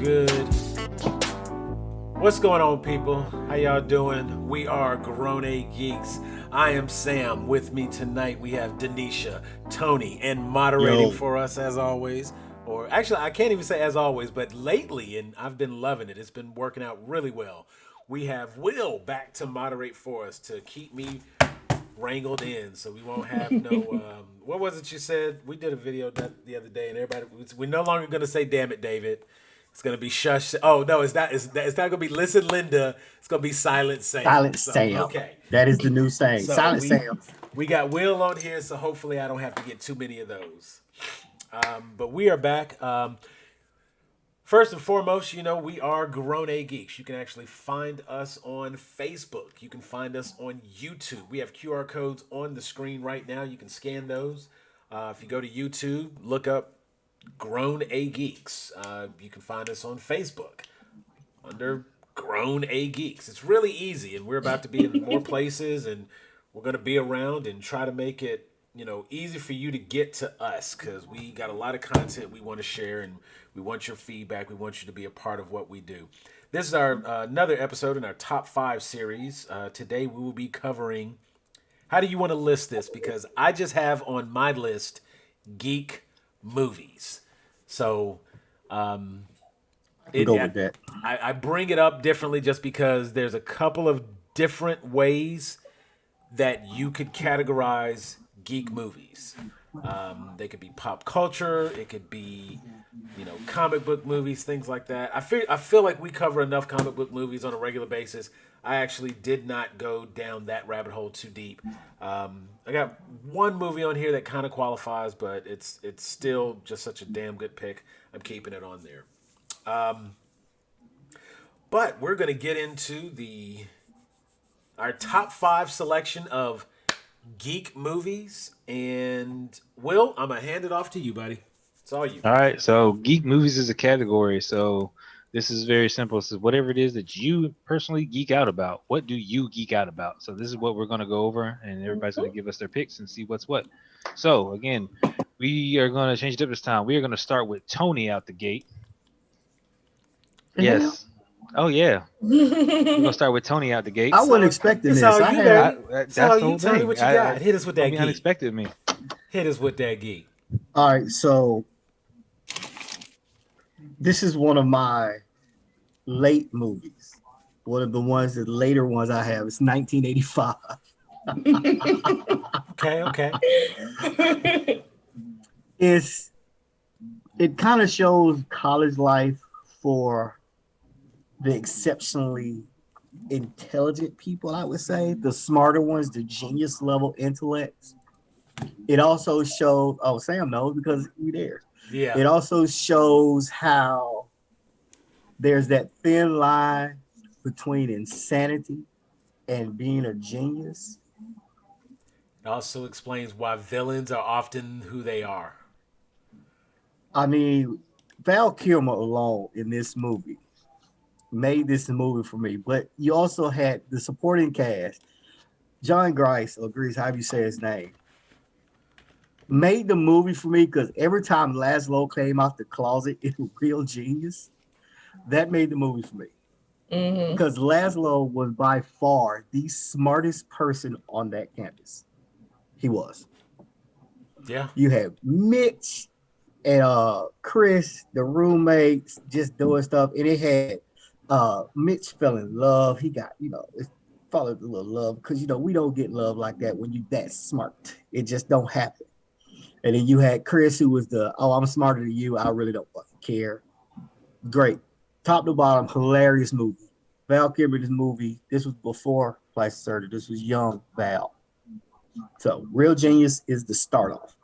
good? What's going on, people? How y'all doing? We are Grown Geeks. I am Sam. With me tonight, we have Dunesia, Tony, and moderating for us as always. Or actually, I can't even say as always, but lately, and I've been loving it. It's been working out really well. We have Will back to moderate for us to keep me wrangled in, so we won't have no. What was it you said? We did a video the other day, and everybody, we're no longer going to say "Damn it, David." It's going to be "Shush." Oh no, it's not. It's not going to be "Listen, Linda." It's going to be "Silent Sam." Silent So, Sam. okay, That is the new saying. so Silent Sam. we got Will on here, so hopefully I don't have to get too many of those. But we are back. First and foremost, we are Grown Geeks. You can actually find us on Facebook. You can find us on YouTube. We have QR codes on the screen right now. You can scan those. If you go to YouTube, look up Grown Geeks. You can find us on Facebook under Grown Geeks. It's really easy, and we're about to be in more places, and we're going to be around and try to make it easy for you to get to us, because we got a lot of content we want to share, and we want your feedback. We want you to be a part of what we do. This is our another episode in our top 5 series. Today we will be covering, how do you want to list this? Because I just have on my list geek movies. So Go with that. I bring it up differently just because there's a couple of different ways that you could categorize geek movies. They could be pop culture. It could be, comic book movies, things like that. I feel like we cover enough comic book movies on a regular basis. I actually did not go down that rabbit hole too deep. I got one movie on here that kind of qualifies, but it's still just such a damn good pick. I'm keeping it on there. But we're gonna get into our top 5 selection of geek movies, and Will, I'm gonna hand it off to you, buddy. It's all you. All right, so geek movies is a category. So this is very simple. So whatever it is that you personally geek out about, what do you geek out about? So this is what we're gonna go over, and everybody's gonna give us their picks and see what's what. So again, we are gonna change it up this time. We are gonna start with Tony out the gate. Yes. Oh yeah. We're gonna start with Tony out the gate. I wasn't expecting this. That's all you, baby. That's all the whole you. Tell me thing. what you got. Hit us with that Don't be geek. unexpected me. Hit us with that geek. All right, so this is one of my late movies. One of the later ones I have. It's 1985. Okay. It kind of shows college life for the exceptionally intelligent people, I would say, the smarter ones, the genius level intellects. It also shows, Sam knows because we there. Yeah. It also shows how there's that thin line between insanity and being a genius. It also explains why villains are often who they are. I mean, Val Kilmer alone in this movie made this movie for me, but you also had the supporting cast. John Grice, or Grease, however you say his name, made the movie for me because every time Laszlo came out the closet, it was real genius. That made the movie for me. Because Laszlo was by far the smartest person on that campus. He was. Yeah. You had Mitch and Chris, the roommates, just doing stuff. And it had Mitch fell in love. He got, it followed a little love because, we don't get love like that when you that smart. It just don't happen. And then you had Chris, who was I'm smarter than you. I really don't fucking care. Great. Top to bottom, hilarious movie. Val Kilmer, this movie, this was before Plastic Surgery. This was young Val. So Real Genius is the start off.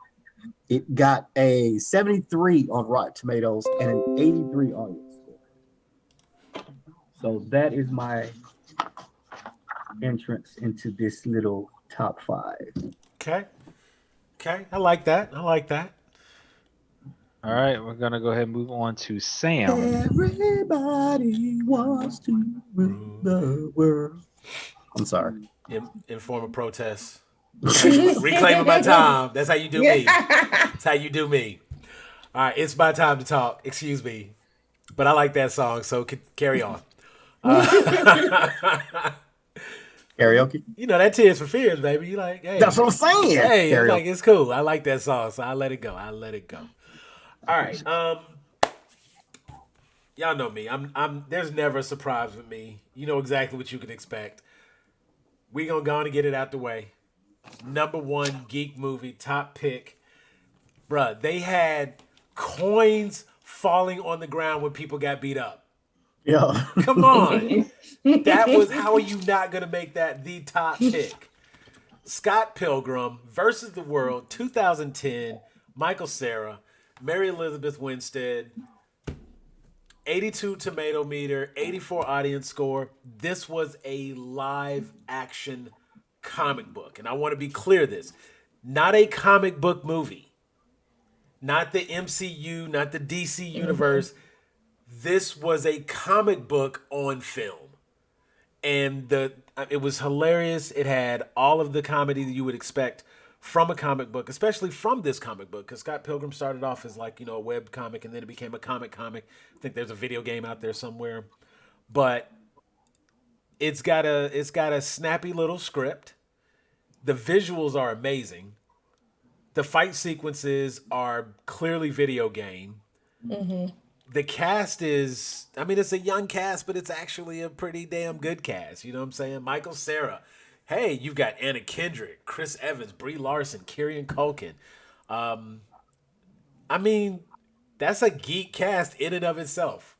It got a 73 on Rotten Tomatoes and an 83 audience score. So that is my entrance into this little top 5. Okay. I like that. All right, we're gonna go ahead and move on to Sam. Everybody wants to rule the world. I'm sorry. In form of protest. Reclaiming my time. That's how you do me. That's how you do me. All right, it's my time to talk. Excuse me. But I like that song, so carry on. Karaoke. You know that Tears for Fears, baby. You like, hey, That's what I'm saying. hey, I'm Karaoke. like, it's cool. I like that song, so I let it go. I let it go. All right. Y'all know me. I'm. There's never a surprise with me. You know exactly what you can expect. We gonna go on and get it out the way. Number one geek movie, top pick, bruh. They had coins falling on the ground when people got beat up. Yeah. Come on. That was, how are you not going to make that the top pick? Scott Pilgrim versus the World, 2010, Michael Cera, Mary Elizabeth Winstead, 82 tomato meter, 84 audience score. This was a live action comic book. And I want to be clear this. Not a comic book movie. Not the MCU, not the DC universe. This was a comic book on film. And it was hilarious. It had all of the comedy that you would expect from a comic book, especially from this comic book, because Scott Pilgrim started off as like, a web comic, and then it became a comic. I think there's a video game out there somewhere, but it's got a snappy little script. The visuals are amazing. The fight sequences are clearly video game. The cast is, it's a young cast, but it's actually a pretty damn good cast. You know what I'm saying? Michael Cera. Hey, you've got Anna Kendrick, Chris Evans, Brie Larson, Kieran Culkin. That's a geek cast in and of itself.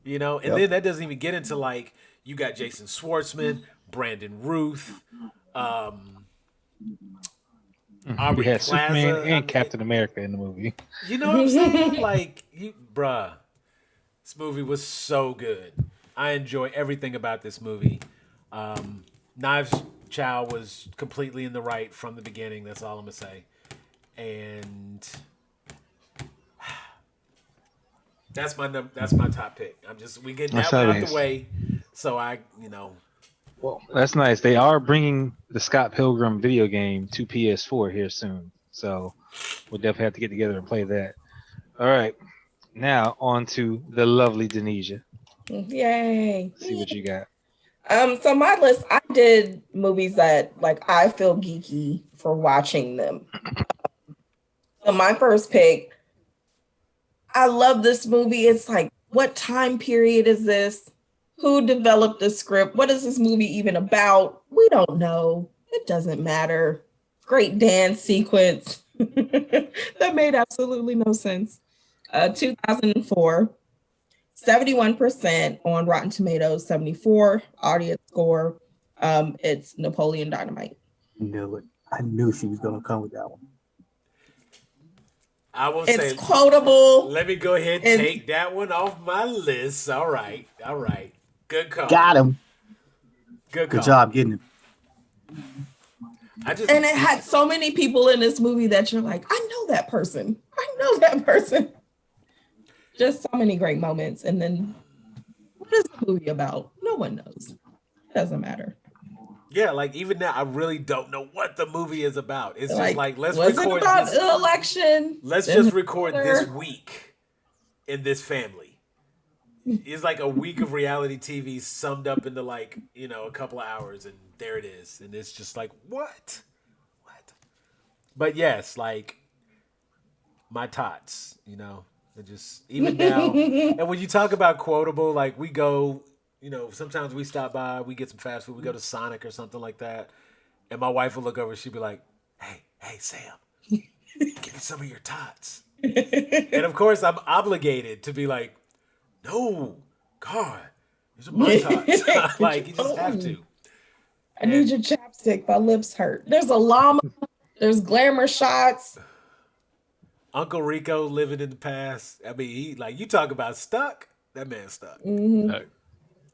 And then that doesn't even get into, like, you got Jason Schwartzman, Brandon Ruth, Aubrey We had Plaza, Superman and Captain America in the movie. You know what I'm saying? Like, bruh, this movie was so good. I enjoy everything about this movie. Knives Chow was completely in the right from the beginning. That's all I'm gonna say. And that's my top pick. We getting that one out the way. So Well, that's nice. They are bringing the Scott Pilgrim video game to PS4 here soon. So we'll definitely have to get together and play that. All right. Now on to the lovely Dunesia. Yay. See what you got. So my list, I did movies that like I feel geeky for watching them. So my first pick, I love this movie. It's like, what time period is this? Who developed the script? What is this movie even about? We don't know. It doesn't matter. Great dance sequence. That made absolutely no sense. 2004, 71% on Rotten Tomatoes, 74 audience score. It's Napoleon Dynamite. Knew it. I knew she was gonna come with that one. I will It's say, quotable. let me go ahead and take that one off my list. All right. Good call. Got him. Good call. Good job getting him. And it had so many people in this movie that you're like, I know that person. Just so many great moments. And then what is the movie about? No one knows. It doesn't matter. Yeah, like even now, I really don't know what the movie is about. It's just like, let's was record it about this the election. Let's just record this week in this family. It's like a week of reality TV summed up into like, a couple of hours, and there it is. And it's just like, what? But yes, like my tots, it just, even now. And when you talk about quotable, like we go, sometimes we stop by, we get some fast food, we go to Sonic or something like that. And my wife will look over, she'll be like, hey, Sam, give me some of your tots. And of course, I'm obligated to be like, no, God, these are my tots. Like, you just have to. I need your chapstick. My lips hurt. There's a llama. There's glamour shots. Uncle Rico living in the past. He, like, you talk about stuck, that man's stuck. Mm-hmm.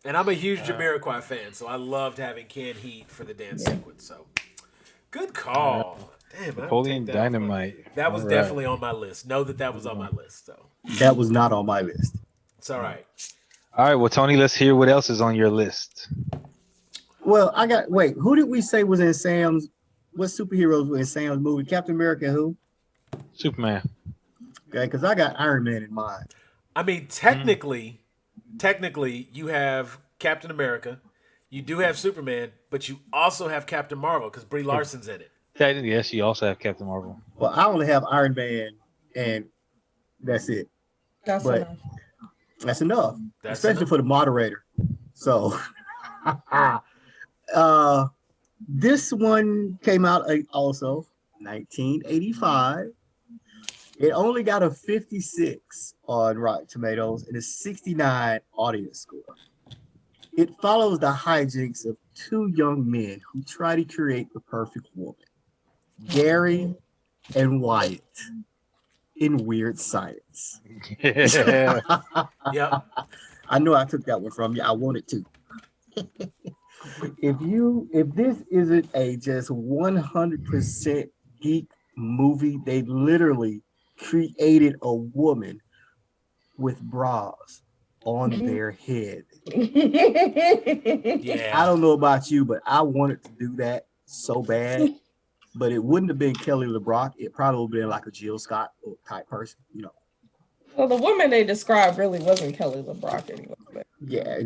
And I'm a huge Jamiroquai fan, so I loved having Canned Heat for the dance sequence. So, good call. Damn, Napoleon Dynamite. That was definitely on my list. Know that was on my list. So that was not on my list. It's all right. All right, well, Tony, let's hear what else is on your list. Well, who did we say was in Sam's? What superheroes were in Sam's movie? Captain America and who? Superman. Okay, because I got Iron Man in mind. I mean, technically, you have Captain America, you do have Superman, but you also have Captain Marvel because Brie Larson's in it. Technically, yes, you also have Captain Marvel. Well, I only have Iron Man, and that's it. That's But enough. that's enough, That's especially enough. for the moderator. So, uh, this one came out also 1985. It only got a 56 on Rotten Tomatoes and a 69 audience score. It follows the hijinks of two young men who try to create the perfect woman, Gary and Wyatt, in Weird Science. Yeah. Yep. I know I took that one from you. I wanted to. If this isn't a just 100% geek movie, they literally created a woman with bras on their head. I Yeah. don't know about you, but I wanted to do that so bad. But it wouldn't have been Kelly LeBrock. It probably would have been like a Jill Scott type person, you know. Well, the woman they described really wasn't Kelly LeBrock anyway. But Yeah,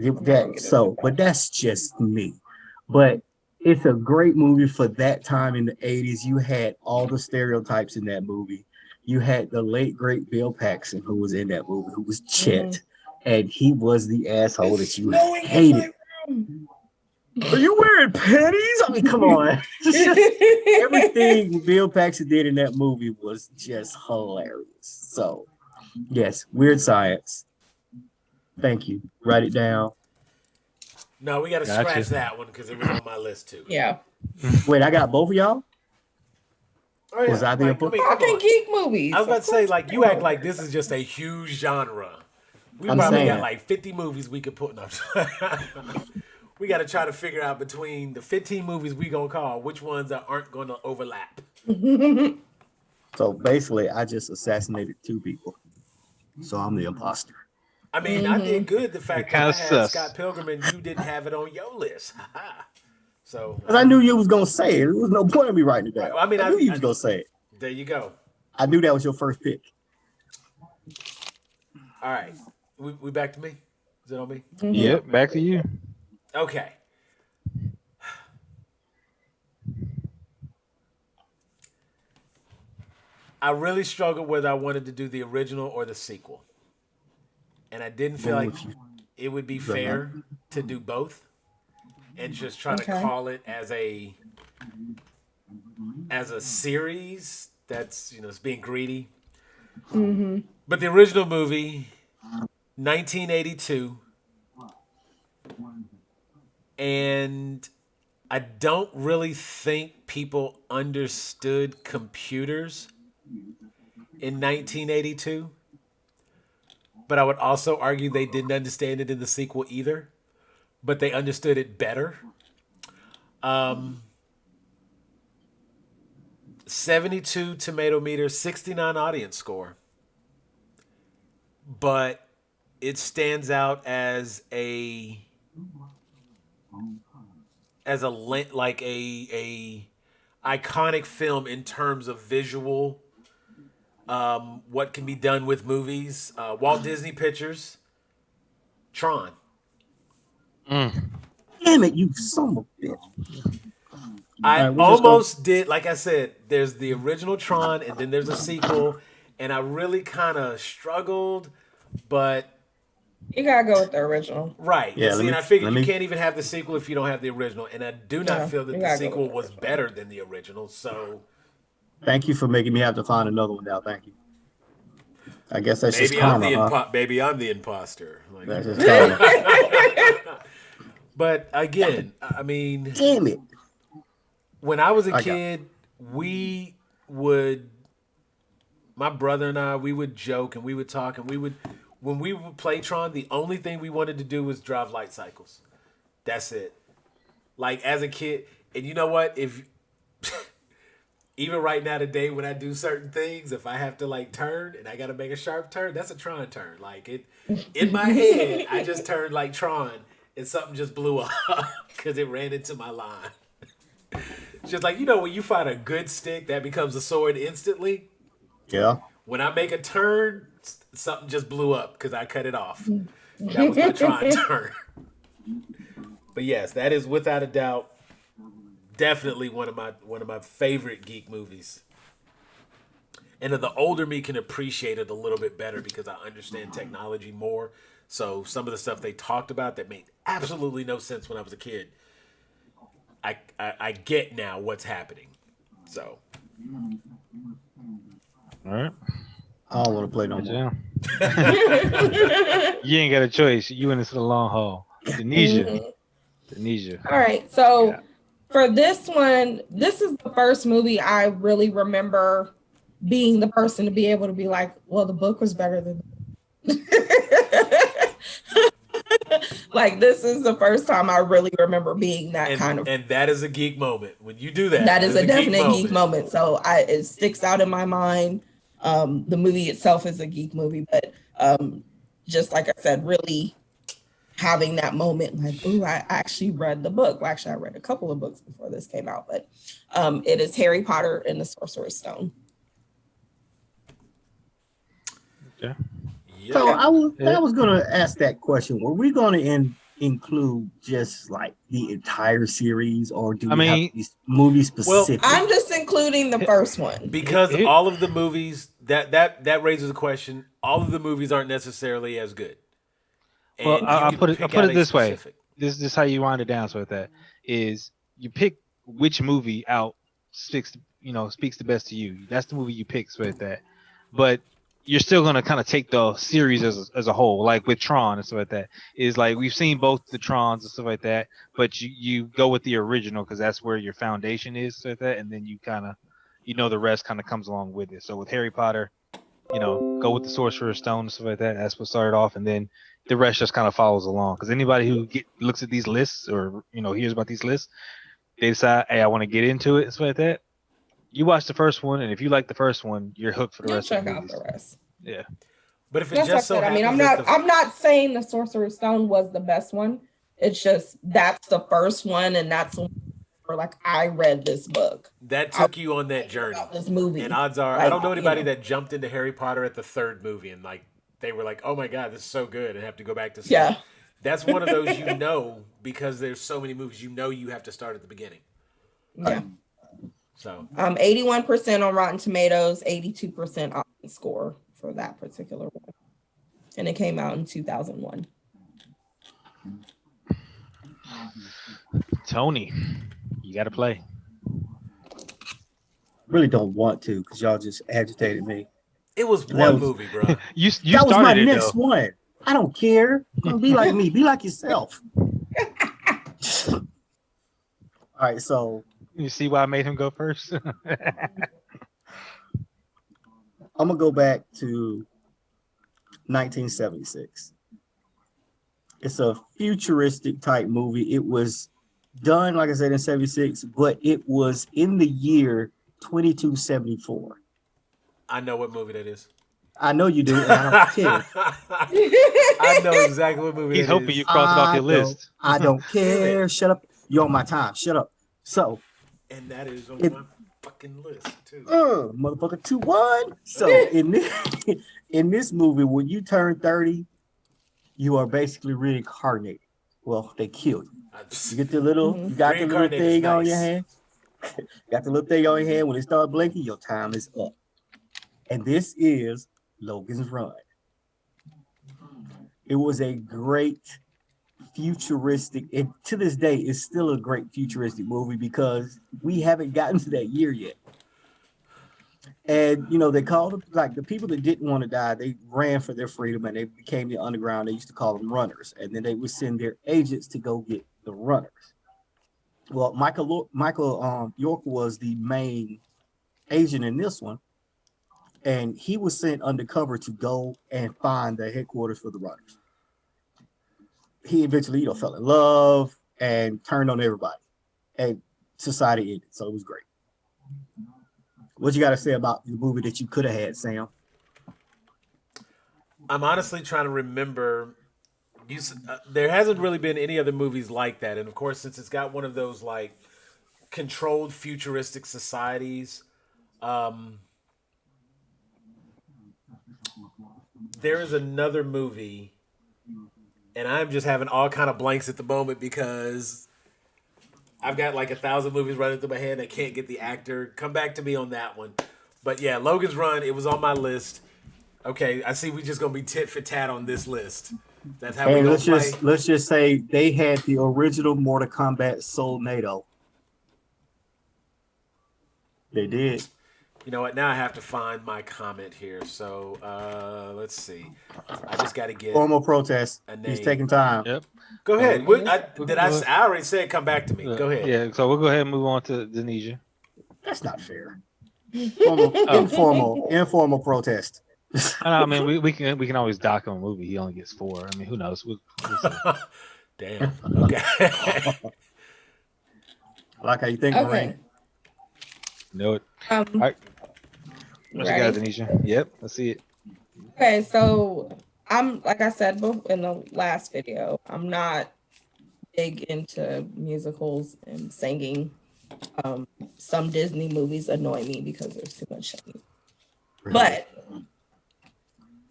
but that's just me. But it's a great movie for that time in the 80s. You had all the stereotypes in that movie. You had the late great Bill Paxton who was in that movie, who was Chet, and he was the asshole that you hated. Are you wearing panties? I mean, come on. Everything Bill Paxton did in that movie was just hilarious. So, yes, Weird Science. Thank you. Write it down. No, we got to Gotcha. scratch that one because it was on my list too. Yeah. Wait, I got both of y'all? Oh yeah. Was I the Like, I input? mean, come Talking on. geek movies. I was about to say, Of like, course. you act like this is just a huge genre. We I'm probably got saying. like 50 movies we could put up. We got to try to figure out between the 15 movies we gonna call which ones aren't gonna overlap. So basically, I just assassinated two people. So I'm the imposter. I mean, I did good. The You're fact that kind I of had sus. Scott Pilgrim and you didn't have it on your list. So, Because I knew you was going to say it. There was no point in me writing it down. I mean, I knew you was going to say it. there you go. I knew that was your first pick. All right, we back to me. Is it on me? Yep. Back to you. Okay. I really struggled whether I wanted to do the original or the sequel. And I didn't feel like it would be fair to do both and just try to call it as a series that's, it's being greedy. But the original movie, 1982, and I don't really think people understood computers in 1982. But I would also argue they didn't understand it in the sequel either. But they understood it better. 72 tomato meter, 69 audience score. But it stands out as a iconic film in terms of visual, what can be done with movies. Walt Disney Pictures, Tron. Damn it, you son of a bitch. I All right, we'll just go- almost did, like I said, there's the original Tron and then there's a sequel, and I really kind of struggled, but You gotta go with the original. right. Yeah, and let me- I figured let me- you can't even have the sequel if you don't have the original, and I do not Yeah, feel that you the gotta go sequel with the was original. better than the original. So Thank you for making me have to find another one now. Thank you. I guess that's just maybe I'm karma, the huh? maybe I'm the imposter. Like, That's just karma. but again, I mean, Damn it. when I was a I got- kid, my brother and I, we would joke and we would talk and when we would play Tron, the only thing we wanted to do was drive light cycles. That's it. Like as a kid, and you know what? If even right now today when I do certain things, if I have to like turn and I got to make a sharp turn, that's a Tron turn. Like it in my head, I just turned like Tron and something just blew up because it ran into my line. It's just like, when you find a good stick that becomes a sword instantly. Yeah. When I make a turn, something just blew up because I cut it off. That was my Tron turn. But yes, that is without a doubt definitely one of my favorite geek movies. And the older me can appreciate it a little bit better because I understand technology more. So some of the stuff they talked about that made absolutely no sense when I was a kid, I get now what's happening. So All right. I don't want to play no Good more. job. You ain't got a choice. You in this for the long haul. Denesia. Mhm. Denesia. All right. So Yeah. for this one, this is the first movie I really remember being the person to be able to be like, well, the book was better than. Like, this is the first time I really remember being that kind of. And that is a geek moment. When you do that, That is a definite geek moment. moment. So it sticks out in my mind. The movie itself is a geek movie, but just like I said, really having that moment like, ooh, I actually read the book. Well, actually, I read a couple of books before this came out, but it is Harry Potter and the Sorcerer's Stone. Okay. Yep. So I Yeah. was gonna ask that question. Were we gonna include just like the entire series, or do I we have mean- to be movie specific? I'm just including the first one. Because It- all of the movies that raises a question. All of the movies aren't necessarily as good. And Well, you I'll can put it. I'll pick put out it a this way. specific. This is how you wind it down. So with that is you pick which movie out speaks the best to you. That's the movie you pick. So with that, but you're still gonna kind of take the series as a whole, like with Tron and stuff like that. Is like we've seen both the Trons and stuff like that, but you go with the original because that's where your foundation is, so with that, and then you kind of the rest kind of comes along with it. So with Harry Potter, go with the Sorcerer's Stone and stuff like that. That's what started off, and then the rest just kind of follows along. Because anybody who looks at these lists or hears about these lists, they decide, hey, I want to get into it and stuff like that. You watch the first one, and if you like the first one, you're hooked for the You'll rest of check the out movies. the rest. Yeah. But if it That's like I just so said. I mean, happens I'm not saying the Sorcerer's Stone was the best one. It's just that's the first one, and that's where like I read this book. that took you on that journey. About this movie. And odds are, I Like, don't know anybody that jumped into Harry Potter at the third movie and like they were like, "Oh my god, this is so good," and have to go back to see. Yeah. It. That's one of those because there's so many movies you have to start at the beginning. Yeah. So 81% on Rotten Tomatoes, 82% on score for that particular one. And it came out in 2001. Tony, you got to play. Really don't want to because y'all just agitated me. it was That one was- movie, bro. You That was my started it next though. one. I don't care. Be like me. Be like yourself. All right, so You see why I made him go first? I'm gonna go back to 1976. It's a futuristic type movie. It was done, like I said, in 76, but it was in the year 2274. I know what movie that is. I know you do, and I don't care. I know exactly what movie He's that hoping is. you cross it off your list. I don't Damn care. it. Shut up. You're on my time. Shut up. So, And that is on It- my fucking list too. motherfucker, 2-1. So in this movie, when you turn 30, you are basically reincarnated. Well, they kill you. You get the little, Mhm. you got the little Reincarnated is thing on your nice. hand. Got the little thing on your hand. When it start blinking, your time is up. And this is Logan's Run. It was a great futuristic, and to this day, it's still a great futuristic movie because we haven't gotten to that year yet. And they called them like the people that didn't want to die, they ran for their freedom and they became the underground. They used to call them runners, and then they would send their agents to go get the runners. Well, Michael York was the main agent in this one, and he was sent undercover to go and find the headquarters for the runners. He eventually, fell in love and turned on everybody, and society ended. So it was great. What you got to say about the movie that you could have had, Sam? I'm honestly trying to remember. There hasn't really been any other movies like that, and of course, since it's got one of those like controlled futuristic societies, there is another movie, and I'm just having all kind of blanks at the moment because I've got like 1,000 movies running through my head. I can't get the actor. Come back to me on that one. But yeah, Logan's Run. It was on my list. Okay, I see. We just gonna be tit for tat on this list. That's how we And gonna play. let's just say they had the original Mortal Kombat Soul NATO. They did. You know what? Now I have to find my comment here. So let's see. I just got to get Formal protest. a name. He's taking time. Yep. Go ahead. I I already said come back to me. Go ahead. Yeah, so we'll go ahead and move on to Dunesia. That's not fair. Informal protest. I mean, we can always dock him a movie. He only gets 4. I mean, who knows? We'll see. Damn. Okay. I like how you think, Okay. Marine. Know it. All right. What you got, Dunesia? Yep, I see it. Okay, so I'm like I said in the last video, I'm not big into musicals and singing. Some Disney movies annoy me because there's too much singing. But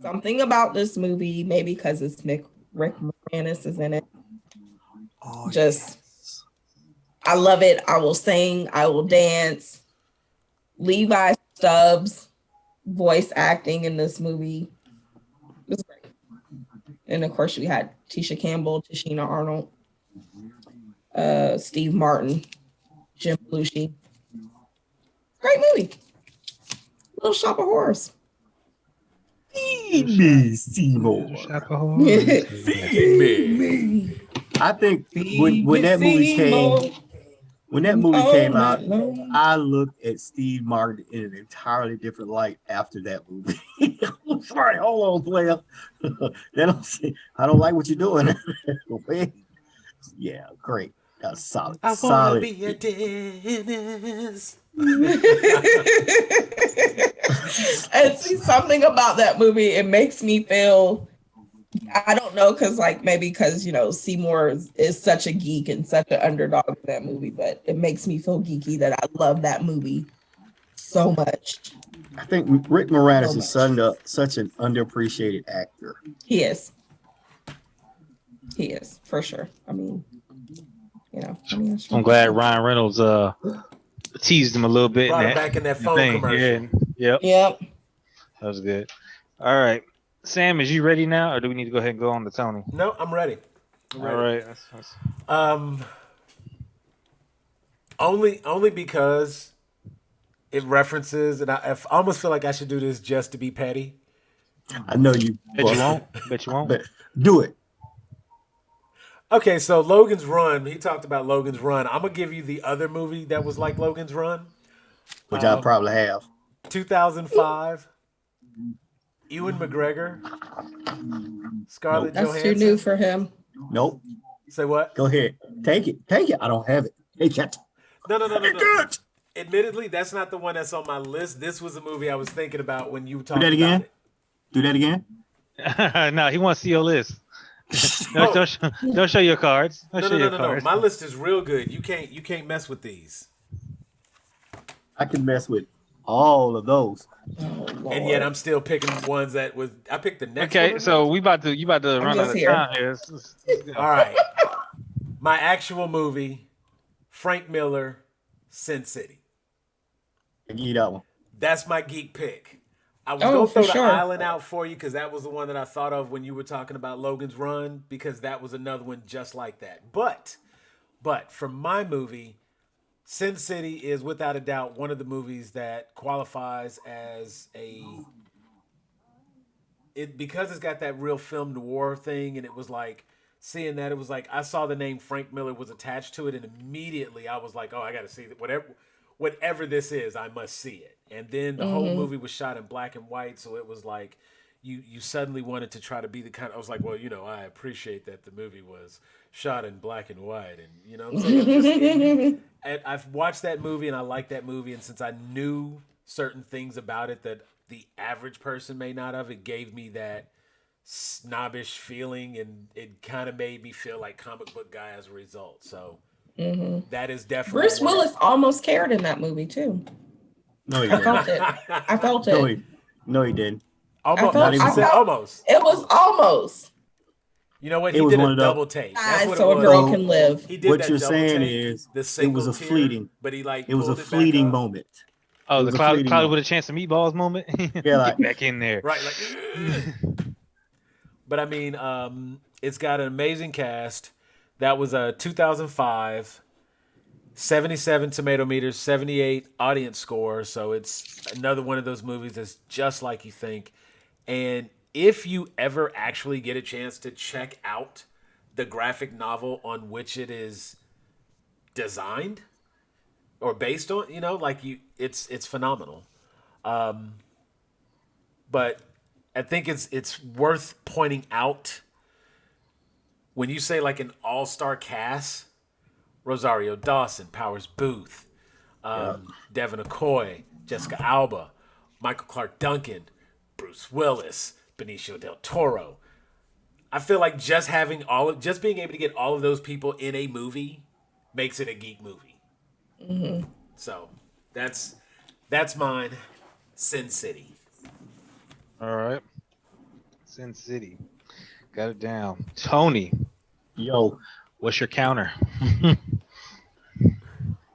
something about this movie, maybe because it's Rick Moranis is in it. Oh, Just, I love it. I will sing. I will dance. Levi Stubbs voice acting in this movie was great. And of course, we had Tisha Campbell, Tashina Arnold, Steve Martin, Jim Belushi. Great movie. Little Shop of Horrors. Feed me, Seymour. Feed me. I think when that movie came out, I looked at Steve Martin in an entirely different light after that movie. Sorry, hold on, player. I don't like what you're doing. Yeah, great. That's solid. I wanna be a dentist. And see, something about that movie, it makes me feel, I don't know, because maybe because Seymour is such a geek and such an underdog in that movie, but it makes me feel geeky that I love that movie so much. I think Rick Moranis is such an underappreciated actor. He is for sure. I mean, I'm glad Ryan Reynolds teased him a little bit. Brought him back in that phone commercial. Yeah, yep. That was good. All right, Sam, is you ready now, or do we need to go ahead and go on to Tony? No, I'm ready. All right. Only because it references, and I almost feel like I should do this just to be petty. I know you. Bet you won't. Bet you won't. But do it. Okay, so Logan's Run. He talked about Logan's Run. I'm gonna give you the other movie that was like Logan's Run, Which I probably have. 2005. Ewan McGregor, Scarlett That's Johansson. too new for him. Nope. Say what? Go ahead. Take it. I don't have it. Take it. No. Take it. Admittedly, that's not the one that's on my list. This was a movie I was thinking about when you talked Do that again. about it. Do that again. No, he wants to see your list. Don't show your cards. No. My list is real good. You can't mess with these. I can mess with all of those. Oh, And yet I'm still picking ones that was. I picked the next one. Okay, so you about to run out of time here. All right. My actual movie, Frank Miller, Sin City. I give you that one. That's my geek pick. I was Oh, going to throw for the sure. island out for you because that was the one that I thought of when you were talking about Logan's Run, because that was another one just like that. But for my movie, Sin City is without a doubt one of the movies that qualifies as because it's got that real film noir thing, and it was like seeing that, it was like I saw the name Frank Miller was attached to it, and immediately I was like, oh, I got to see it. Whatever this is, I must see it. And then the whole movie was shot in black and white, so it was like you suddenly wanted to try to be the kind of, I was like, well, I appreciate that the movie was shot in black and white, and what I'm saying? And I've watched that movie and I like that movie, and since I knew certain things about it that the average person may not have, it gave me that snobbish feeling, and it kind of made me feel like comic book guy as a result. So that is definitely Bruce Willis almost cared in that movie too. No, he I didn't. felt it. No, he didn't. Almost. Not She even said close. almost. It was almost. You know what? It He was did one a of those. double take. That's what So it a girl was. can live. He did What that you're double saying take, is the it single was a tear, fleeting. but he like It was a pulled it back fleeting up. moment. Oh, It the was a fleeting Cloud with moment. a chance of meatballs moment. Yeah, like Get back in there. Right, like. But I mean, it's got an amazing cast. That was a 2005, 77 tomato meters, 78 audience score. So it's another one of those movies that's just like you think. And if you ever actually get a chance to check out the graphic novel on which it is designed or based on, it's phenomenal. But I think it's worth pointing out when you say like an all-star cast, Rosario Dawson, Powers Booth, yeah. Devin Aoki, Jessica Alba, Michael Clark Duncan, Bruce Willis, Benicio del Toro. I feel like just being able to get all of those people in a movie makes it a geek movie. Mm-hmm. So that's mine. Sin City. All right. Sin City. Got it down. Tony, Yo, what's your counter?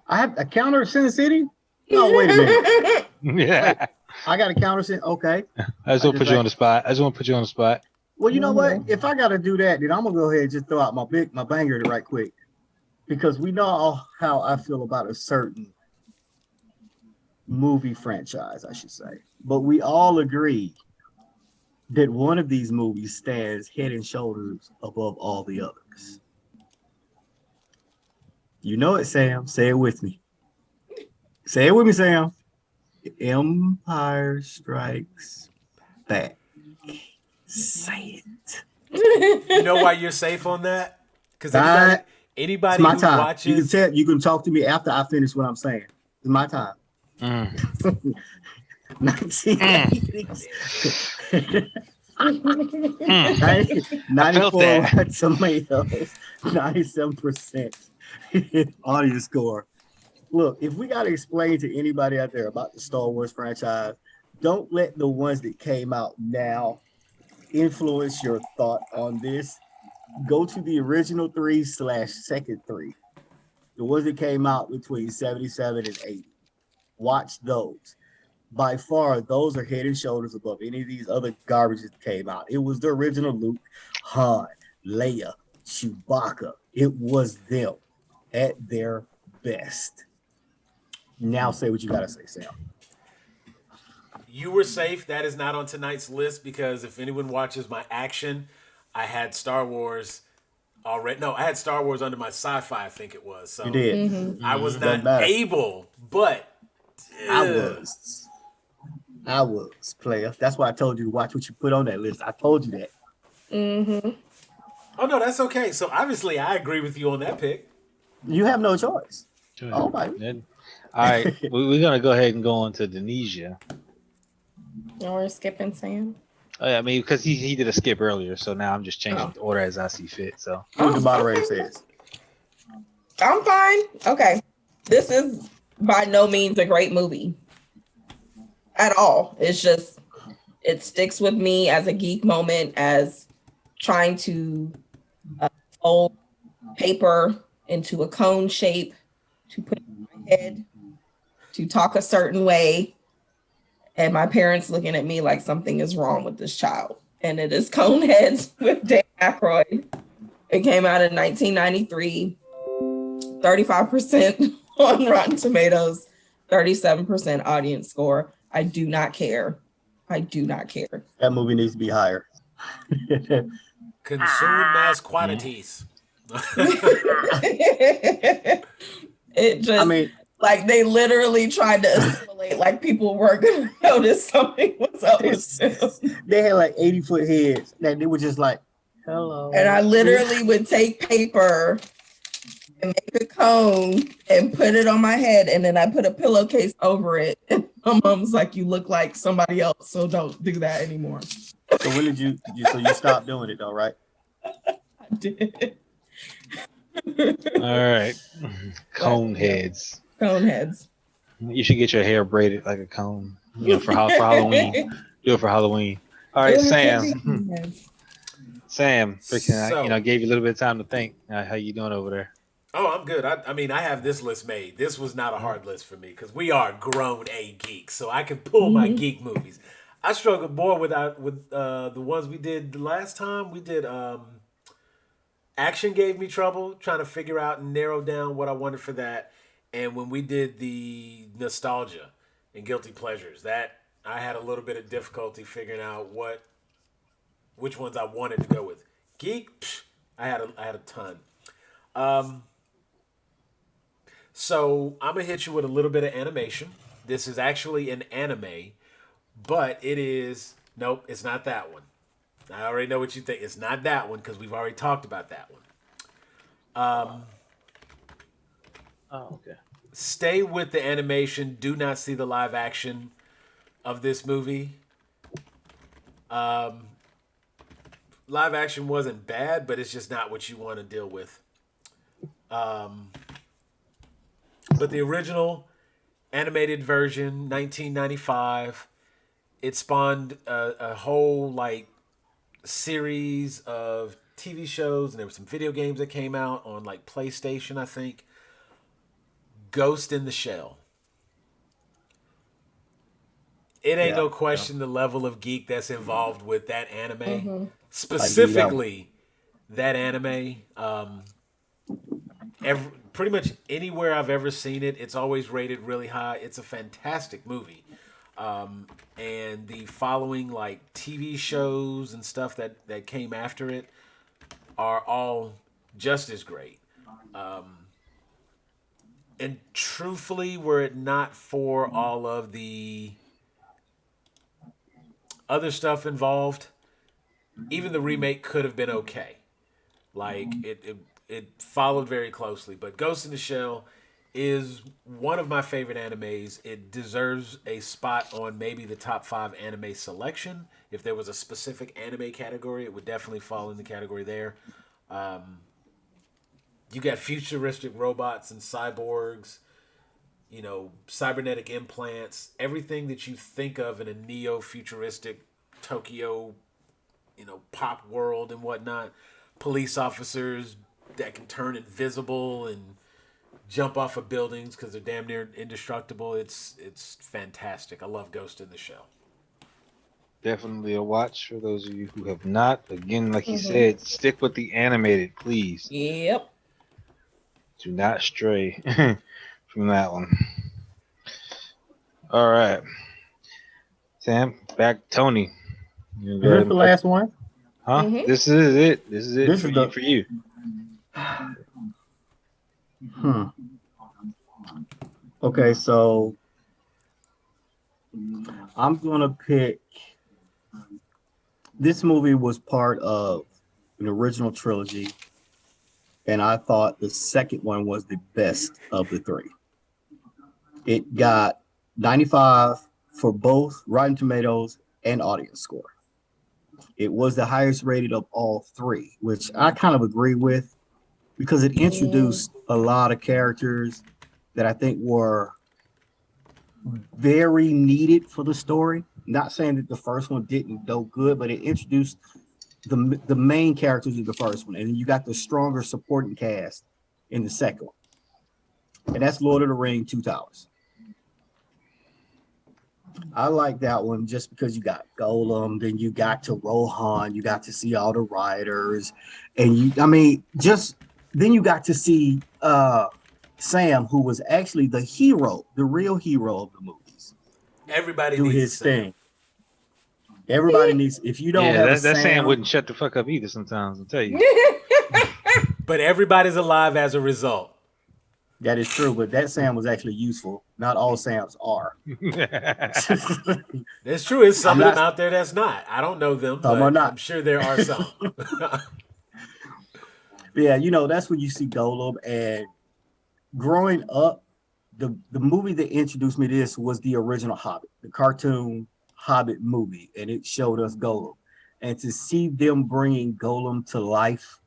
I have a counter Sin City. No, wait a minute. Yeah. I got a counter Sin. Okay. I just want to put you on the spot. Well, you know what? If I got to do that, then I'm gonna go ahead and just throw out my banger right quick, because we know how I feel about a certain movie franchise, I should say. But we all agree that one of these movies stands head and shoulders above all the others. You know it, Sam. Say it with me. Say it with me, Sam. Empire Strikes Back. Say it. You know why you're safe on that? Because It's anybody my who time. watches, You can talk to me after I finish what I'm saying. It's my time. 1980s. 94 Rotten Tomatoes, 97% audience score. Look, if we got to explain to anybody out there about the Star Wars franchise, don't let the ones that came out now influence your thought on this. Go to the original 3/second 3, the ones that came out between 77 and 80. Watch those. By far, those are head and shoulders above any of these other garbage that came out. It was the original Luke, Han, Leia, Chewbacca. It was them at their best. Now say what you gotta say, Sam. you were safe. That is not on tonight's list because if anyone watches my action, I had Star Wars already. No, I had Star Wars under my sci-fi, I think it was. So You did. Mm-hmm. I was Doesn't not matter. able, but I was, player. That's why I told you to watch what you put on that list. I told you that. Mm-hmm. Oh no, that's okay. So obviously, I agree with you on that pick. You have no choice. Oh my. All right. We're going to go ahead and go on to Dunesia. Or skipping Sam. I mean, because he did a skip earlier, so now I'm just changing the order as I see fit. So What the moderator says. I'm fine. Okay. This is by no means a great movie at all. It's just, it sticks with me as a geek moment, as trying to fold paper into a cone shape, to put it in my head, to talk a certain way, and my parents looking at me like something is wrong with this child. And it is Coneheads with Dan Aykroyd. It came out in 1993, 35% on Rotten Tomatoes, 37% audience score. I do not care. I do not care. That movie needs to be higher. Consume mass quantities. It just, I mean, like, they literally tried to assimilate, like people weren't going to notice something was up with them. they had like 80-foot heads that they were just like, hello. And I literally would take paper and make a cone and put it on my head, and then I put a pillowcase over it. And my mom's like, "You look like somebody else, so don't do that anymore." So when did you stopped doing it though, right? I did. all right, cone heads. Cone heads. You should get your hair braided like a cone. For Halloween. Do it for Halloween. All right, Sam. Yes. Sam, freaking, So, gave you a little bit of time to think. How you doing over there? oh, I'm good. I mean, I have this list made. This was not a hard list for me because we are grown A geeks, so I can pull my geek movies. I struggled more with the ones we did the last time. We did Action gave me trouble trying to figure out and narrow down what I wanted for that. And when we did the nostalgia and guilty pleasures, that I had a little bit of difficulty figuring out which ones I wanted to go with. Geek, I had a ton. Um, so I'm gonna hit you with a little bit of animation. This is actually an anime, but it is nope, it's not that one. I already know what you think. It's not that one because we've already talked about that one. Oh, okay. Stay with the animation. Do not see the live action of this movie. Um, Live action wasn't bad, but it's just not what you want to deal with. Um, but the original animated version, 1995, it spawned a whole like series of TV shows, and there were some video games that came out on like PlayStation, I think. Ghost in the Shell. It ain't Yeah, no yeah. question the level of geek that's involved with that anime. Mm-hmm. Specifically, that anime. Pretty much anywhere I've ever seen it, it's always rated really high. It's a fantastic movie. And the following like TV shows and stuff that came after it are all just as great. And truthfully, were it not for all of the other stuff involved, even the remake could have been okay. Like it followed very closely. But Ghost in the Shell is one of my favorite animes. It deserves a spot on maybe the top 5 anime selection. If there was a specific anime category, it would definitely fall in the category there. You got futuristic robots and cyborgs, cybernetic implants, everything that you think of in a neo-futuristic Tokyo, pop world and whatnot. Police officers that can turn invisible and jump off of buildings because they're damn near indestructible. It's fantastic. I love Ghost in the Shell. Definitely a watch for those of you who have not. Again, like you said, stick with the animated, please. Yep. Do not stray from that one. All right, Sam, back Tony. Is this the last one? Huh? Mhm. This is it. This is it This for is you. the- For you. Okay, so I'm gonna pick. This movie was part of an original trilogy, and I thought the second one was the best of the three. It got 95 for both Rotten Tomatoes and audience score. It was the highest rated of all three, which I kind of agree with because it introduced a lot of characters that I think were very needed for the story. Not saying that the first one didn't go good, but it introduced the main characters of the first one, and you got the stronger supporting cast in the second one, and that's Lord of the Rings: Two Towers. I like that one just because you got Golem, then you got to Rohan, you got to see all the riders, and just then you got to see Sam, who was actually the hero, the real hero of the movies, Everybody do needs his a Sam. thing. Everybody needs. If you don't Yeah, have a that Sam Sam, wouldn't shut the fuck up either. Sometimes I'll tell you. But everybody's alive as a result. that is true. But that Sam was actually useful. Not all Sams are. That's true. There's some I'm of them not- out there that's not. I don't know them, Some are but not. I'm sure there are some. Yeah, that's when you see Golem. And growing up, the movie that introduced me to this was the original Hobbit, the cartoon Hobbit movie, and it showed us Golem. And to see them bringing Golem to life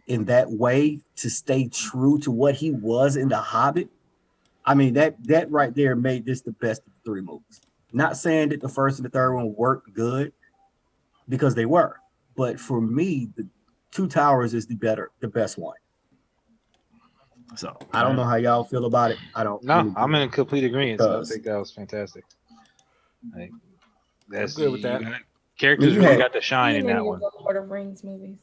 in that way, to stay true to what he was in the Hobbit, I mean that right there made this the best of the three movies. Not saying that the first and the third one worked good, because they were. But for me, the Two Towers is the best one. So I don't know how y'all feel about it. I don't. No, really I'm in complete agreement. I because think that was fantastic. Like, that's good with that. got, characters you really had- got to shine in Any that of one. the Lord of Rings movies.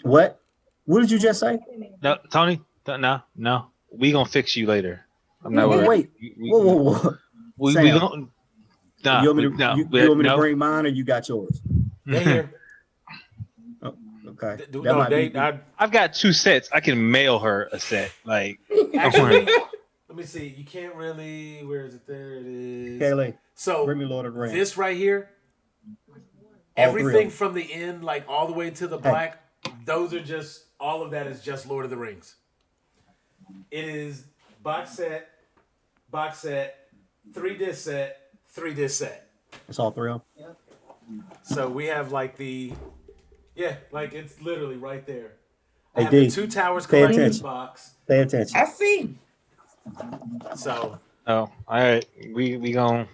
what? What did you just say? No, Tony, no, we gonna fix you later. I'm not Whoa, worried. wait. Whoa. We Sam, gonna nah, you want me we, to, no, you, we- you want me to no. bring mine, or you got yours? They here. Oh, okay. That No, might they. be. I've got 2 sets. I can mail her a set. Like, don't Actually, worry. let me see. You can't really. Where is it? There it is. Kaylee, So bring me Lord of the Rings. this right here, All three of everything them. from the end, like all the way to the Hey. black, those are just all of that is just Lord of the Rings. It is box set, 3-disc set, 3-disc set. It's all three of them. So we have like like it's literally right there. I Hey, have D, the Two Towers pay collector's attention. box. Pay attention. I see. So Oh, all right. We gonna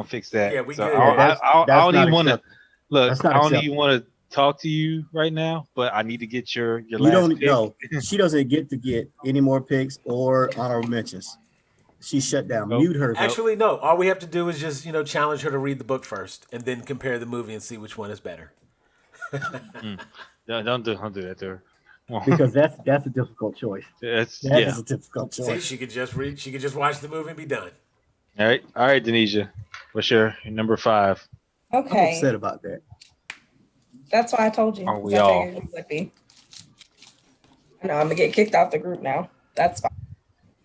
fix that. Yeah, we so good. I That's don't not even want to acceptable. look. That's not I don't acceptable. even want to talk to you right now. But I need to get your You last don't pick. know. She doesn't get to get any more picks or honorable mentions. She's shut down. Nope. Mute her. actually, no. All we have to do is just challenge her to read the book first, and then compare the movie and see which one is better. Don't do that to her. Because that's a difficult choice. That's That yeah. is a difficult See, choice. she could just read. She could just watch the movie and be done. All right, Dunesia. What's your number 5? I'm Okay. upset about that. That's why I told you. Aren't we 'cause I all? figured you would be. I know I'm gonna get kicked out the group now. That's fine.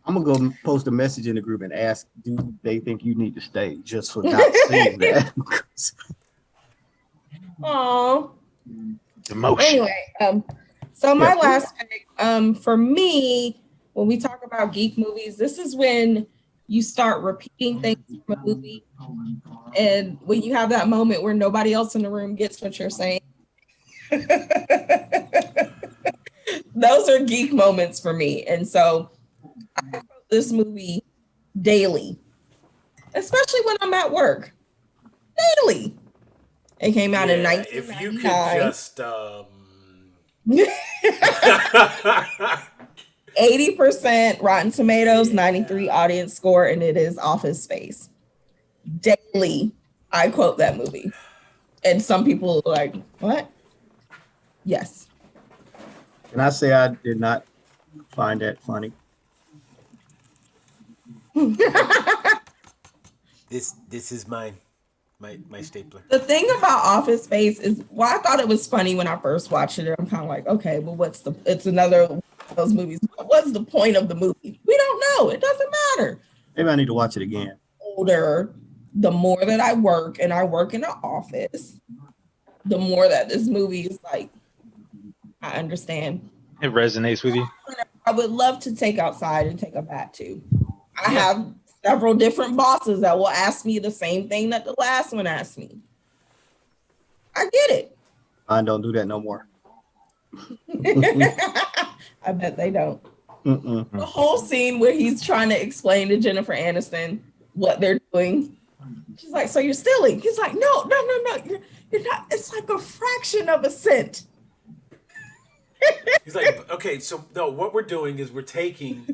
I'm gonna go post a message in the group and ask, do they think you need to stay just for not saying that? Aww. Emotion. Anyway, so my Yeah. last pick, for me, when we talk about geek movies, this is when you start repeating things from a movie, and when you have that moment where nobody else in the room gets what you're saying. Those are geek moments for me, and so I quote this movie daily, especially when I'm at work. Daily. It came out in Yeah, if you could 1999. 80% Rotten Tomatoes, 93 audience score, and it is Office Space. Daily, I quote that movie. And some people are like, what? Yes. Can I say I did not find that funny? This is my stapler. The thing about Office Space is, well, I thought it was funny when I first watched it. I'm kind of like, okay, well, it's another one of those movies. What's the point of the movie? We don't know. It doesn't matter. Maybe I need to watch it again. Older, the more that I work, and I work in an office, the more that this movie is like, I understand. It resonates with you. I would love to take outside and take a bat too. I have several different bosses that will ask me the same thing that the last one asked me. I get it. I don't do that no more. I bet they don't. Mm-mm. The whole scene where he's trying to explain to Jennifer Aniston what they're doing. She's like, so you're stealing? He's like, no. You're not. It's like a fraction of a cent. He's like, okay, so no, what we're doing is we're taking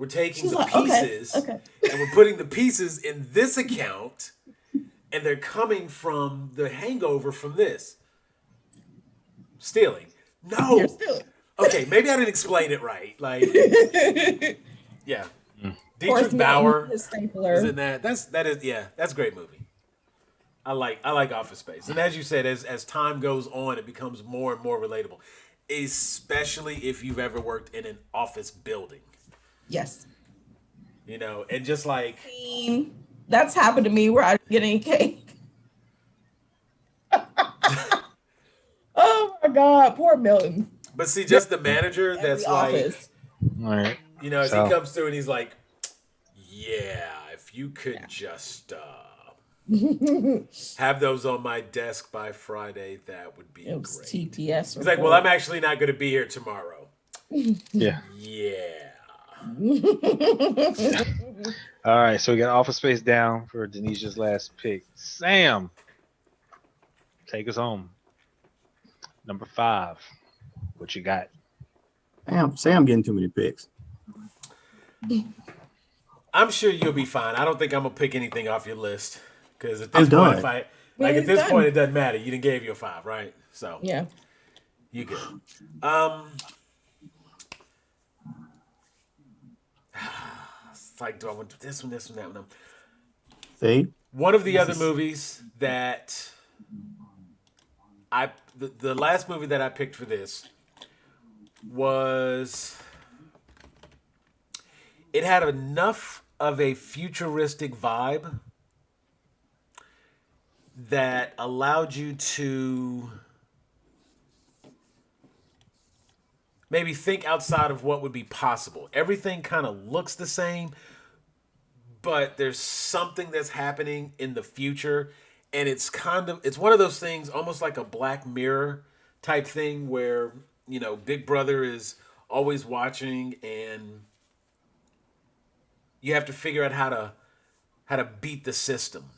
She's the like, pieces okay. and we're putting the pieces in this account, and they're coming from the hangover from this. Stealing. No. You're stealing. Okay, maybe I didn't explain it right. Like, yeah. Horse Dietrich Bauer his stapler. is in that. That's a great movie. I like Office Space. And as you said, as time goes on, it becomes more and more relatable. Especially if you've ever worked in an office building. Yes. And just like That's happened to me where I didn't get any cake. Oh my God, poor Milton. but see, just the manager that's Office. All right. as So- he comes through and he's like, yeah, if you could just have those on my desk by Friday, that would be It was great. TPS. He's like, well, I'm actually not going to be here tomorrow. Yeah. Yeah. All right. So we got Office Space down for Denisia's last pick. Sam, take us home. Number 5. What you got? Damn, Sam getting too many picks. I'm sure you'll be fine. I don't think I'm gonna pick anything off your list because at I'm this point, done. at this point, it doesn't matter. You didn't gave you a 5, right? So Yeah. you good. It's like, do I want this one, that one? See, One of the other movies that the last movie that I picked for this was, it had enough of a futuristic vibe that allowed you to maybe think outside of what would be possible. Everything kind of looks the same, but there's something that's happening in the future, and it's one of those things, almost like a Black Mirror type thing, where Big Brother is always watching, and you have to figure out how to beat the system.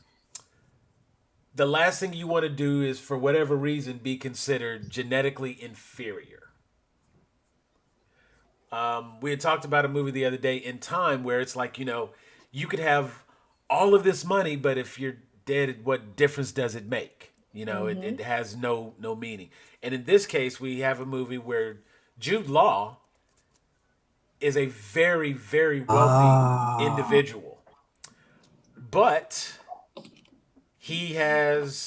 The last thing you want to do is, for whatever reason, be considered genetically inferior. We had talked about a movie the other day, In Time, where it's like, you could have all of this money, but if you're dead, what difference does it make? It has no meaning. And in this case, we have a movie where Jude Law is a very, very wealthy individual. But he's had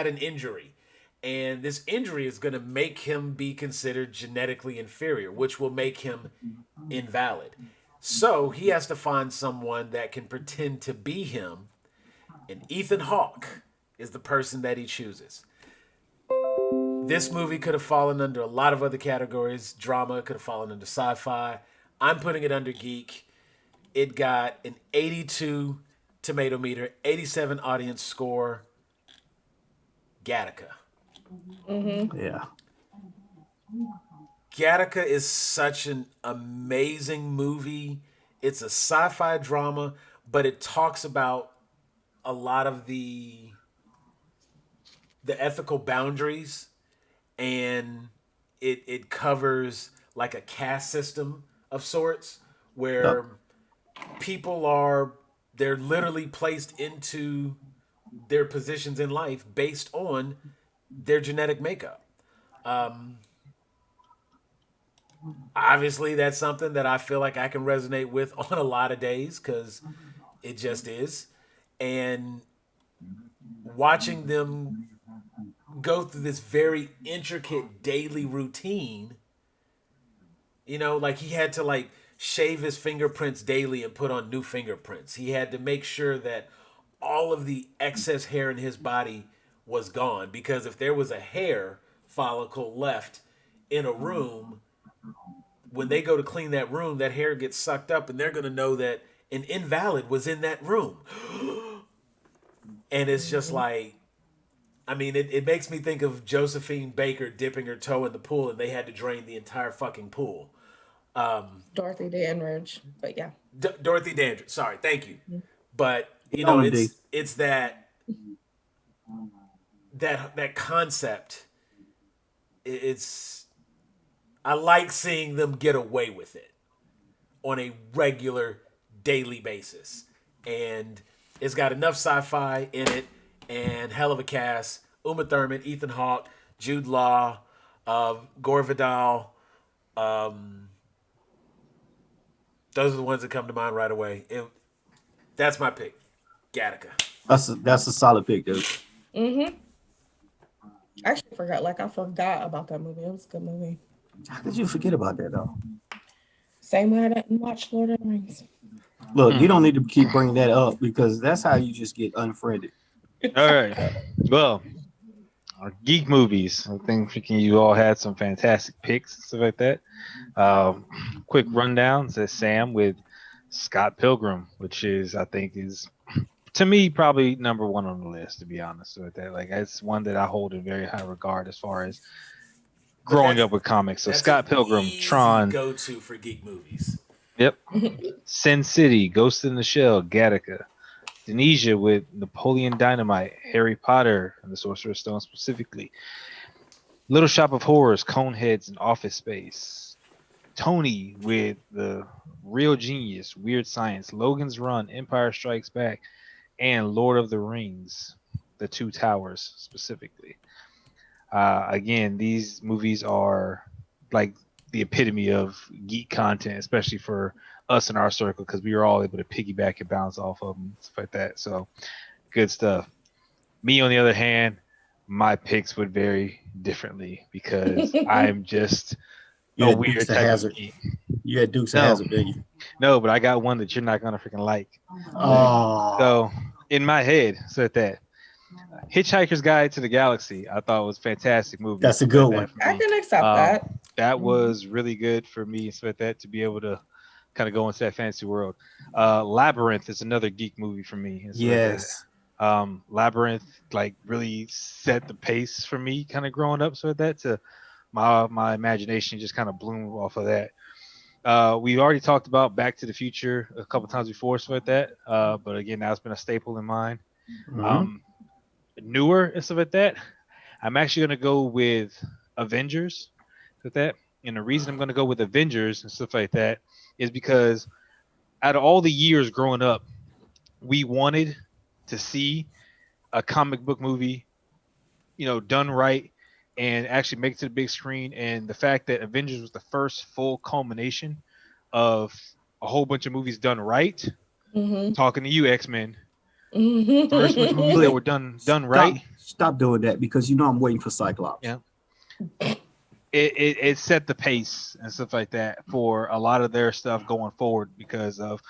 an injury. And this injury is going to make him be considered genetically inferior, which will make him invalid. So he has to find someone that can pretend to be him. And Ethan Hawke is the person that he chooses. This movie could have fallen under a lot of other categories. Drama could have fallen under sci-fi. I'm putting it under geek. It got an 82 tomato meter, 87 audience score. Gattaca. Mm-hmm. Yeah. Gattaca is such an amazing movie. It's a sci-fi drama, but it talks about a lot of the ethical boundaries, and it covers like a caste system of sorts where they're literally placed into their positions in life based on their genetic makeup. Obviously, that's something that I feel like I can resonate with on a lot of days because it just is. And watching them go through this very intricate daily routine, like he had to shave his fingerprints daily and put on new fingerprints. He had to make sure that all of the excess hair in his body was gone, because if there was a hair follicle left in a room, when they go to clean that room, that hair gets sucked up and they're going to know that an invalid was in that room. And it's just like, it makes me think of Josephine Baker dipping her toe in the pool and they had to drain the entire fucking pool. Dorothy Dandridge, but yeah. Dorothy Dandridge. Sorry. Thank you. But, it's that concept. I like seeing them get away with it on a regular daily basis. And it's got enough sci-fi in it and hell of a cast. Uma Thurman, Ethan Hawke, Jude Law, Gore Vidal. Those are the ones that come to mind right away. That's my pick. Gattaca. That's a solid pick, dude. Mm-hmm. I forgot about that movie. It was a good movie. How did you forget about that, though? Same way I didn't watch Lord of the Rings. Look, you don't need to keep bringing that up because that's how you just get unfriended. All right. Well, our geek movies. I think you all had some fantastic picks and stuff like that. Quick rundown says Sam with Scott Pilgrim, which is to me probably number one on the list, to be honest with that. It's one that I hold in very high regard as far as growing up with comics. So Scott Pilgrim, Tron, go-to for geek movies. Yep. Sin City, Ghost in the Shell, Gattaca. Dunesia with Napoleon Dynamite, Harry Potter and the Sorcerer's Stone specifically, Little Shop of Horrors, Coneheads, and Office Space, Tony with the Real Genius, Weird Science, Logan's Run, Empire Strikes Back, and Lord of the Rings, The Two Towers specifically. Again, these movies are like the epitome of geek content, especially for us in our circle, because we were all able to piggyback and bounce off of them, stuff like that. So good stuff. Me, on the other hand, my picks would vary differently because I'm just You a had Dukes weird of type of Hazard. geek. You had Dukes of No, Hazard, didn't you? no, but I got one that you're not gonna freaking like. Oh, So in my head, so that Hitchhiker's Guide to the Galaxy, I thought was a fantastic movie. that's a So good that one. for I me. can accept that. That was really good for me, so that to be able to kind of go into that fantasy world. Labyrinth is another geek movie for me. And so that, Yes. Labyrinth like really set the pace for me, kind of growing up. So that to my imagination just kind of bloomed off of that. We already talked about Back to the Future a couple times before, so that. But again, that's been a staple in mine. Mhm. Newer and stuff like that. I'm actually gonna go with Avengers with that. And the reason I'm gonna go with Avengers and stuff like that is because out of all the years growing up, we wanted to see a comic book movie, done right and actually make it to the big screen. And the fact that Avengers was the first full culmination of a whole bunch of movies done right. Mm-hmm. Talking to you, X-Men, first bunch of movies that Wait, were done stop, right. stop doing that because I'm waiting for Cyclops. Yeah. It set the pace and stuff like that for a lot of their stuff going forward because of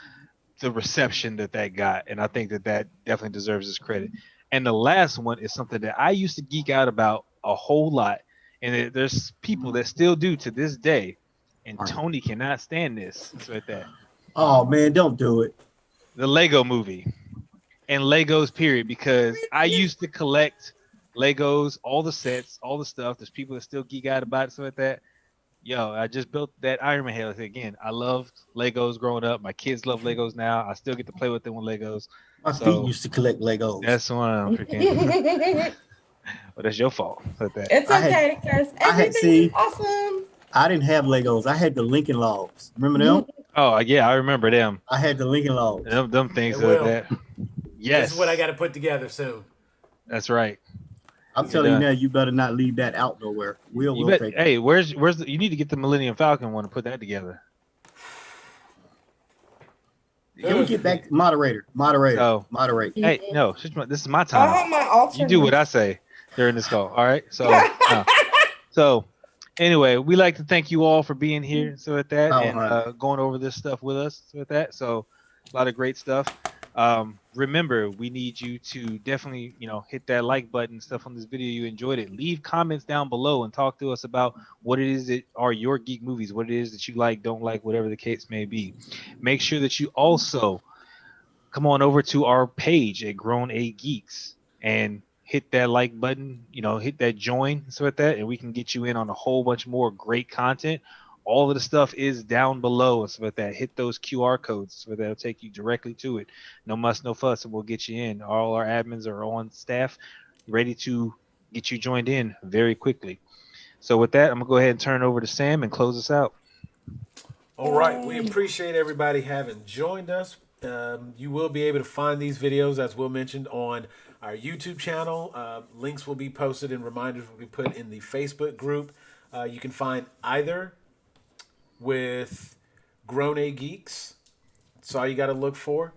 the reception that got, and I think that definitely deserves its credit. And the last one is something that I used to geek out about a whole lot, and there's people that still do to this day, and Tony cannot stand this. It's like that. Oh man, don't do it. The Lego Movie and Legos period, because I used to collect Legos, all the sets, all the stuff. There's people that still geek out about it, stuff like that. Yo, I just built that Iron Man head. Again, I loved Legos growing up. My kids love Legos now. I still get to play with them with Legos. My feet used to collect Legos. That's one of them freaking. Well, that's your fault. Like that. It's okay because everything is awesome. I didn't have Legos. I had the Lincoln Logs. Remember them? Oh yeah, I remember them. I had the Lincoln Logs. Them things It like that. Yes. This is what I got to put together soon. That's right. I'm telling you now, you better not leave that out nowhere. We'll take it. Hey, where's the, you need to get the Millennium Falcon one and put that together. Can we get back to moderator? Moderate. Hey, no, this is my time. I have my alternate. You do what I say during this call. All right. So anyway, we like to thank you all for being here. So with that and going over this stuff with us. So with that, so a lot of great stuff. Remember, we need you to definitely, hit that like button, stuff on this video you enjoyed it. Leave comments down below and talk to us about what it is that are your geek movies, what it is that you like, don't like, whatever the case may be. Make sure that you also come on over to our page at Grown A Geeks and hit that like button, hit that join, so with that, and we can get you in on a whole bunch more great content. All of the stuff is down below, so with that, hit those QR codes, so that'll take you directly to it. No muss, no fuss, and we'll get you in. All our admins are on staff, ready to get you joined in very quickly. So with that, I'm gonna go ahead and turn it over to Sam and close us out. All right, we appreciate everybody having joined us. You will be able to find these videos, as Will mentioned, on our YouTube channel. Links will be posted and reminders will be put in the Facebook group. You can find either with Grown A Geeks. That's all you got to look for.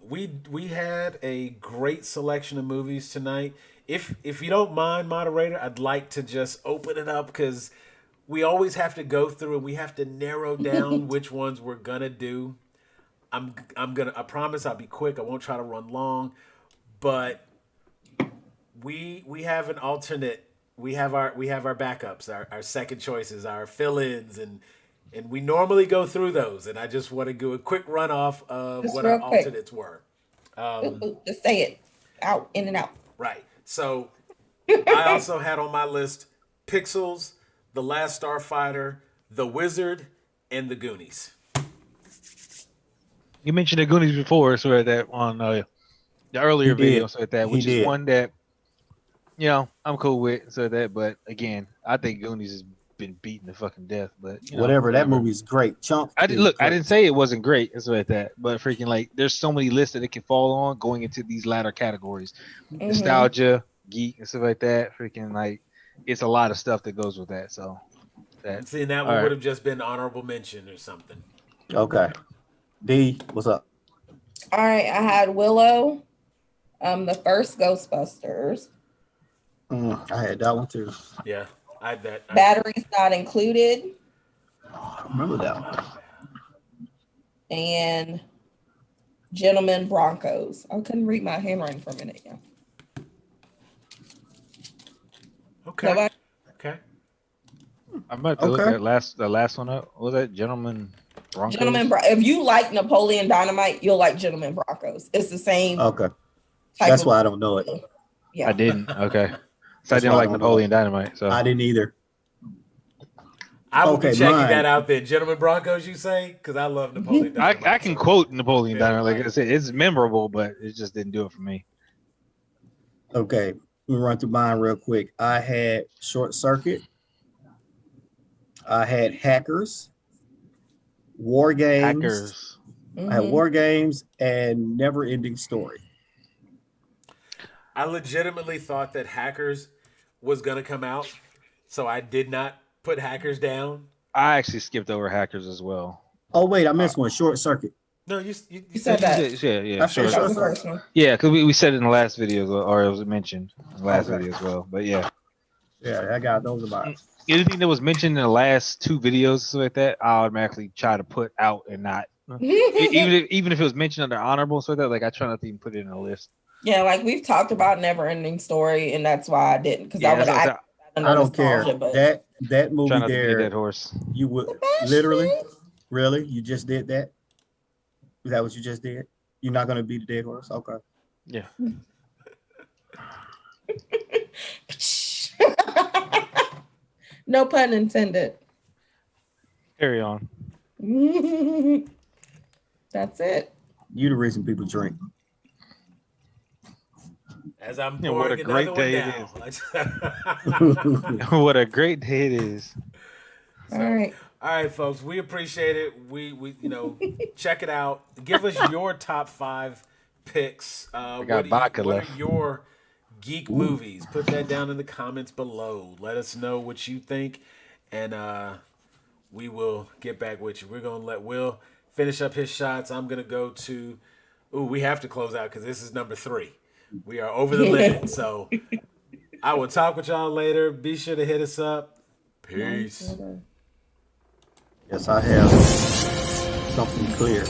We had a great selection of movies tonight. If you don't mind, moderator, I'd like to just open it up because we always have to go through and we have to narrow down which ones we're gonna do. I promise I'll be quick. I won't try to run long, but we have an alternate. We have our backups, our second choices, our fill-ins, and we normally go through those. And I just want to do a quick run off of what our alternates were. Just say it out, in and out. Right. So I also had on my list Pixels, The Last Starfighter, The Wizard, and The Goonies. You mentioned the Goonies before, so that on the earlier He did. video, so like that, He which is did. one that I'm cool with, so that. But again, I think Goonies has been beaten to fucking death. But Whatever. That movie's great. Chunk I is great. didn't say it wasn't great, and so like that. But freaking like, there's so many lists that it can fall on going into these latter categories, nostalgia, geek, and stuff like that. Freaking like, it's a lot of stuff that goes with that. So that. Seeing that All one right. would have just been honorable mention or something. Okay. D, what's up? All right, I had Willow, the first Ghostbusters. I had that one too. Yeah, I had that. Batteries Not Included. I remember that one. And Gentlemen Broncos. I couldn't read my handwriting for a minute. Yeah. Okay. Nobody? Okay. I'm about to look at the last one up. What was that, Gentlemen Broncos? If you like Napoleon Dynamite, you'll like Gentlemen Broncos. It's the same. Okay. That's why I don't know it. Yeah. I didn't. Okay. So I didn't like Napoleon Dynamite. So I didn't either. I will be checking that out then. Gentlemen Broncos, you say? Because I love Napoleon Dynamite. I can quote Napoleon Dynamite. Like I said, it's memorable, but it just didn't do it for me. Okay. Let me run through mine real quick. I had Short Circuit. I had Hackers. War Games. Hackers. I had War Games and Never Ending Story. I legitimately thought that Hackers was going to come out, so I did not put Hackers down. I actually skipped over Hackers as well. Oh, wait, I missed one. Short Circuit. No, you said that. Yeah. Sure. That was the first one. Yeah, because we said it in the last video, or it was mentioned in the last video as well. But yeah. Yeah, I got those about. Anything that was mentioned in the last two videos, stuff like that, I automatically try to put out and not. even if it was mentioned under honorable, so that like I try not to even put it in a list. Yeah, like we've talked about Never Ending Story, and that's why I didn't, because I would. I don't care. But that movie not there. To be a dead horse. You would literally, really, you just did that. Is that what you just did? You're not gonna be the dead horse, okay? Yeah. No pun intended. Carry on. That's it. You the reason people drink. As I'm pouring what a great day it is. What a great day it is. All right, folks. We appreciate it. We check it out. Give us your top 5 picks. What are your geek movies? Put that down in the comments below. Let us know what you think, and we will get back with you. We're gonna let Will finish up his shots. I'm gonna go to. We have to close out because this is number 3. We are over the limit, so I will talk with y'all later. Be sure to hit us up. Peace. Yes, I have something clear.